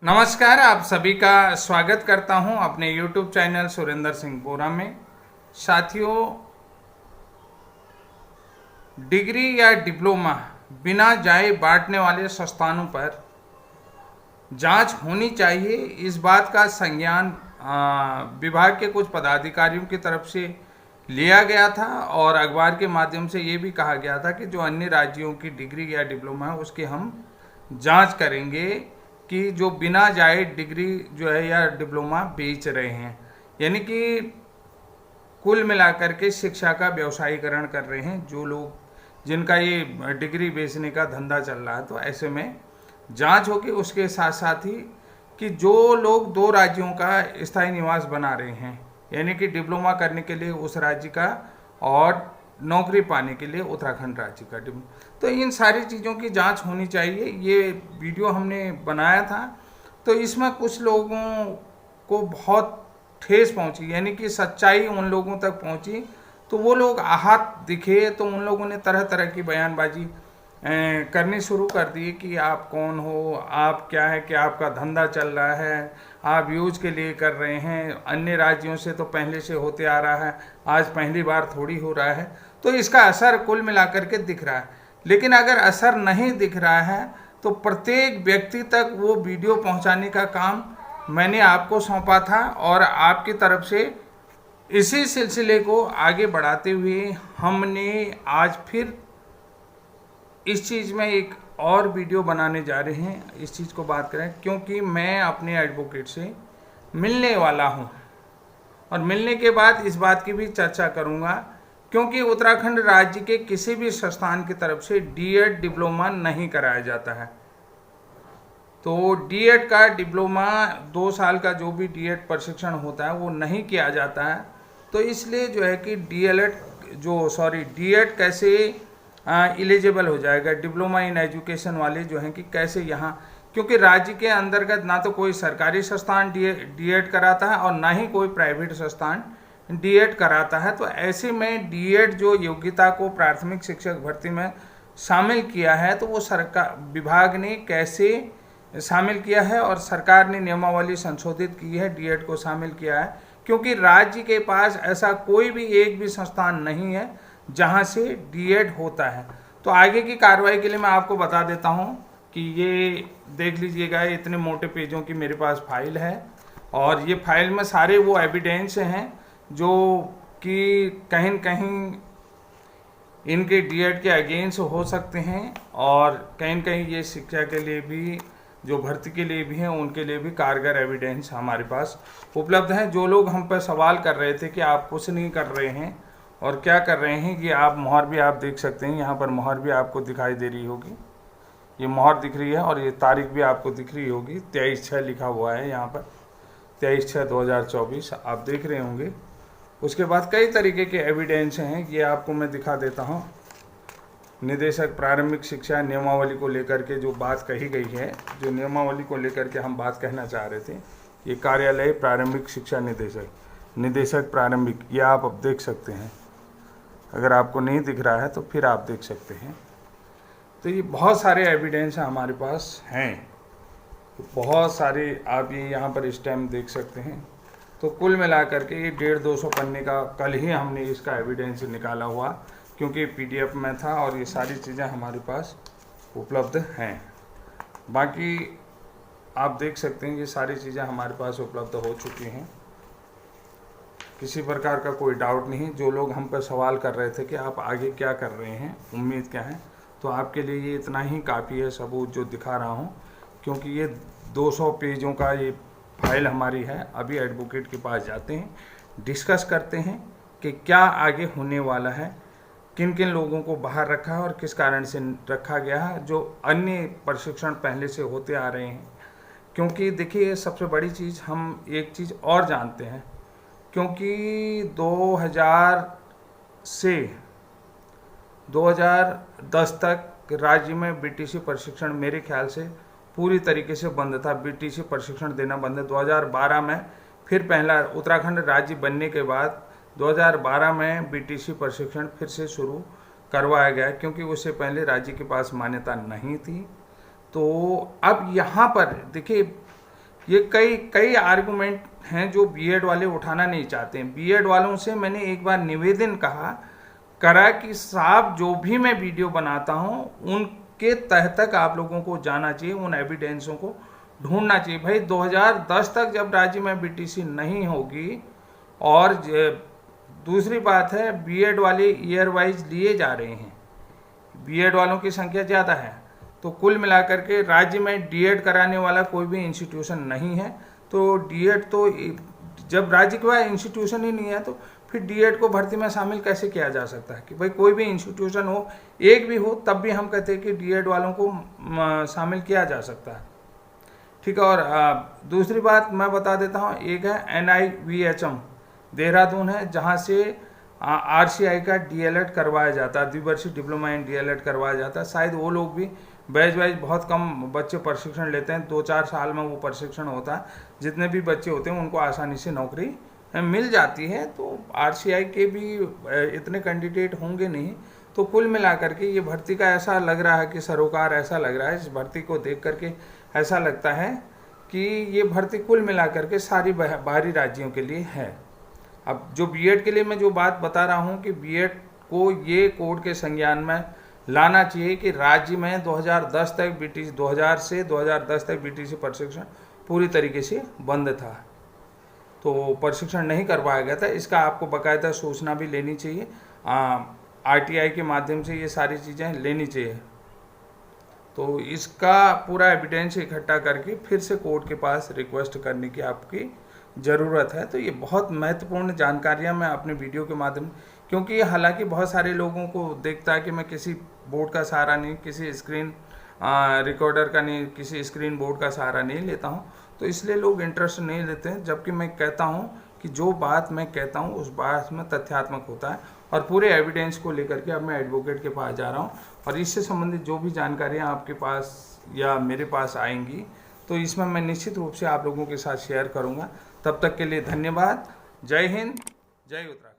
नमस्कार, आप सभी का स्वागत करता हूं अपने YouTube चैनल सुरेंद्र सिंह बोरा में। साथियों, डिग्री या डिप्लोमा बिना जाए बांटने वाले संस्थानों पर जांच होनी चाहिए, इस बात का संज्ञान विभाग के कुछ पदाधिकारियों की तरफ से लिया गया था और अखबार के माध्यम से ये भी कहा गया था कि जो अन्य राज्यों की डिग्री या डिप्लोमा है उसकी हम जांच करेंगे कि जो बिना जाए डिग्री जो है या डिप्लोमा बेच रहे हैं, यानी कि कुल मिलाकर के शिक्षा का व्यवसायीकरण कर रहे हैं जो लोग जिनका ये डिग्री बेचने का धंधा चल रहा है। तो ऐसे में जांच होगी। उसके साथ साथ ही कि जो लोग दो राज्यों का स्थायी निवास बना रहे हैं, यानी कि डिप्लोमा करने के लिए उस राज्य का और नौकरी पाने के लिए उत्तराखंड राज्य का, तो इन सारी चीज़ों की जांच होनी चाहिए। ये वीडियो हमने बनाया था तो इसमें कुछ लोगों को बहुत ठेस पहुंची, यानी कि सच्चाई उन लोगों तक पहुंची तो वो लोग आहत दिखे, तो उन लोगों ने तरह तरह की बयानबाजी करनी शुरू कर दी कि आप कौन हो, आप क्या है, कि आपका धंधा चल रहा है, आप यूज के लिए कर रहे हैं, अन्य राज्यों से तो पहले से होते आ रहा है, आज पहली बार थोड़ी हो रहा है। तो इसका असर कुल मिलाकर के दिख रहा है। लेकिन अगर असर नहीं दिख रहा है तो प्रत्येक व्यक्ति तक वो वीडियो पहुंचाने का काम मैंने आपको सौंपा था और आपकी तरफ से इसी सिलसिले को आगे बढ़ाते हुए हमने आज फिर इस चीज़ में एक और वीडियो बनाने जा रहे हैं। इस चीज़ को बात करें क्योंकि मैं अपने एडवोकेट से मिलने वाला हूं और मिलने के बाद इस बात की भी चर्चा करूंगा, क्योंकि उत्तराखंड राज्य के किसी भी संस्थान की तरफ से डीएड डिप्लोमा नहीं कराया जाता है। तो डीएड का डिप्लोमा 2 साल का जो भी डीएड प्रशिक्षण होता है वो नहीं किया जाता है। तो इसलिए जो है कि डीएड कैसे एलिजिबल हो जाएगा, डिप्लोमा इन एजुकेशन वाले जो हैं कि कैसे यहाँ, क्योंकि राज्य के अंतर्गत ना तो कोई सरकारी संस्थान डीएड कराता है और ना ही कोई प्राइवेट संस्थान डीएड कराता है। तो ऐसे में डीएड जो योग्यता को प्राथमिक शिक्षक भर्ती में शामिल किया है तो वो सरकार विभाग ने कैसे शामिल किया है और सरकार ने नियमावली संशोधित की है, डीएड को शामिल किया है, क्योंकि राज्य के पास ऐसा कोई भी एक भी संस्थान नहीं है जहां से डीएड होता है। तो आगे की कार्रवाई के लिए मैं आपको बता देता हूं कि ये देख लीजिएगा, इतने मोटे पेजों की मेरे पास फाइल है और ये फाइल में सारे वो एविडेंस हैं जो कि कहीं न कहीं इनके डीएड के अगेंस्ट हो सकते हैं और कहीं न कहीं ये शिक्षा के लिए भी, जो भर्ती के लिए भी हैं, उनके लिए भी कारगर एविडेंस हमारे पास उपलब्ध हैं। जो लोग हम पर सवाल कर रहे थे कि आप कुछ नहीं कर रहे हैं और क्या कर रहे हैं, ये आप मोहर भी आप देख सकते हैं, यहाँ पर मोहर भी आपको दिखाई दे रही होगी, ये मोहर दिख रही है और ये तारीख भी आपको दिख रही होगी, 23/6 लिखा हुआ है यहाँ पर, 23/6/2024 आप देख रहे होंगे। उसके बाद कई तरीके के एविडेंस हैं, ये आपको मैं दिखा देता हूँ। निदेशक प्रारंभिक शिक्षा नियमावली को लेकर के जो बात कही गई है, जो नियमावली को लेकर के हम बात कहना चाह रहे थे, ये कार्यालय प्रारंभिक शिक्षा निदेशक प्रारंभिक, ये आप अब देख सकते हैं। अगर आपको नहीं दिख रहा है तो फिर आप देख सकते हैं। तो ये बहुत सारे एविडेंस हमारे पास हैं, तो बहुत सारे आप ये यहाँ पर स्टैम्प देख सकते हैं। तो कुल मिलाकर के ये 150-200 पन्ने का कल ही हमने इसका एविडेंस निकाला हुआ, क्योंकि पीडीएफ में था और ये सारी चीज़ें हमारे पास उपलब्ध हैं। बाकी आप देख सकते हैं ये सारी चीज़ें हमारे पास उपलब्ध हो चुकी हैं, किसी प्रकार का कोई डाउट नहीं। जो लोग हम पर सवाल कर रहे थे कि आप आगे क्या कर रहे हैं, उम्मीद क्या है, तो आपके लिए ये इतना ही काफ़ी है सबूत जो दिखा रहा हूँ, क्योंकि ये 200 पेजों का ये फाइल हमारी है। अभी एडवोकेट के पास जाते हैं, डिस्कस करते हैं कि क्या आगे होने वाला है, किन किन लोगों को बाहर रखा है और किस कारण से रखा गया है, जो अन्य प्रशिक्षण पहले से होते आ रहे हैं। क्योंकि देखिए, सबसे बड़ी चीज़ हम एक चीज़ और जानते हैं, क्योंकि 2000 से 2010 तक राज्य में बीटीसी प्रशिक्षण मेरे ख्याल से पूरी तरीके से बंद था, बीटीसी प्रशिक्षण देना बंद है। 2012 में फिर पहला उत्तराखंड राज्य बनने के बाद 2012 में बीटीसी प्रशिक्षण फिर से शुरू करवाया गया, क्योंकि उससे पहले राज्य के पास मान्यता नहीं थी। तो अब यहाँ पर देखिए, ये कई कई आर्गुमेंट हैं जो बीएड वाले उठाना नहीं चाहते हैं। बीएड वालों से मैंने एक बार निवेदन करा कि साहब जो भी मैं वीडियो बनाता हूँ उनके तह तक आप लोगों को जाना चाहिए, उन एविडेंसों को ढूंढना चाहिए। भाई 2010 तक जब राज्य में बीटीसी नहीं होगी, और दूसरी बात है बीएड वाले ईयर वाइज लिए जा रहे हैं, बीएड वालों की संख्या ज़्यादा है, तो कुल मिलाकर के राज्य में डीएड कराने वाला कोई भी इंस्टीट्यूशन नहीं है। तो डीएड तो जब राज्य के पास इंस्टीट्यूशन ही नहीं है तो फिर डीएड को भर्ती में शामिल कैसे किया जा सकता है? कि भाई कोई भी इंस्टीट्यूशन हो, एक भी हो, तब भी हम कहते हैं कि डीएड वालों को शामिल किया जा सकता है। ठीक है। और दूसरी बात मैं बता देता हूँ, एक है NIVHM देहरादून है, जहाँ से RCI का डीएलएड करवाया जाता है, द्विवर्षीय डिप्लोमा इन डीएलएड करवाया जाता है। शायद वो लोग भी बैच वाइज बहुत कम बच्चे प्रशिक्षण लेते हैं, 2-4 साल में वो प्रशिक्षण होता है। जितने भी बच्चे होते हैं उनको आसानी से नौकरी मिल जाती है। तो RCI के भी इतने कैंडिडेट होंगे नहीं। तो कुल मिलाकर के ये भर्ती का ऐसा लग रहा है कि सरोकार ऐसा लग रहा है, इस भर्ती को देख करके ऐसा लगता है कि ये भर्ती कुल मिलाकर के सारी बाहरी राज्यों के लिए है। अब जो बीएड के लिए मैं जो बात बता रहा हूँ कि बीएड को ये कोर्ट के संज्ञान में लाना चाहिए कि राज्य में 2010 तक बीटीसी 2000 से 2010 तक बीटीसी प्रशिक्षण पूरी तरीके से बंद था, तो प्रशिक्षण नहीं करवाया गया था। इसका आपको बाकायदा सूचना भी लेनी चाहिए, RTI के माध्यम से ये सारी चीज़ें लेनी चाहिए। तो इसका पूरा एविडेंस इकट्ठा करके फिर से कोर्ट के पास रिक्वेस्ट करने की आपकी ज़रूरत है। तो ये बहुत महत्वपूर्ण जानकारियाँ मैं अपने वीडियो के माध्यम, क्योंकि हालांकि बहुत सारे लोगों को देखता है कि मैं किसी बोर्ड का सहारा नहीं, किसी स्क्रीन रिकॉर्डर का नहीं, किसी स्क्रीन बोर्ड का सहारा नहीं लेता हूँ, तो इसलिए लोग इंटरेस्ट नहीं लेते हैं। जबकि मैं कहता हूँ कि जो बात मैं कहता हूँ उस बात में तथ्यात्मक होता है, और पूरे एविडेंस को लेकर के अब मैं एडवोकेट के पास जा रहा हूँ, और इससे संबंधित जो भी जानकारियाँ आपके पास या मेरे पास आएंगी तो इसमें मैं निश्चित रूप से आप लोगों के साथ शेयर करूँगा। तब तक के लिए धन्यवाद। जय हिंद, जय उत्तराखंड।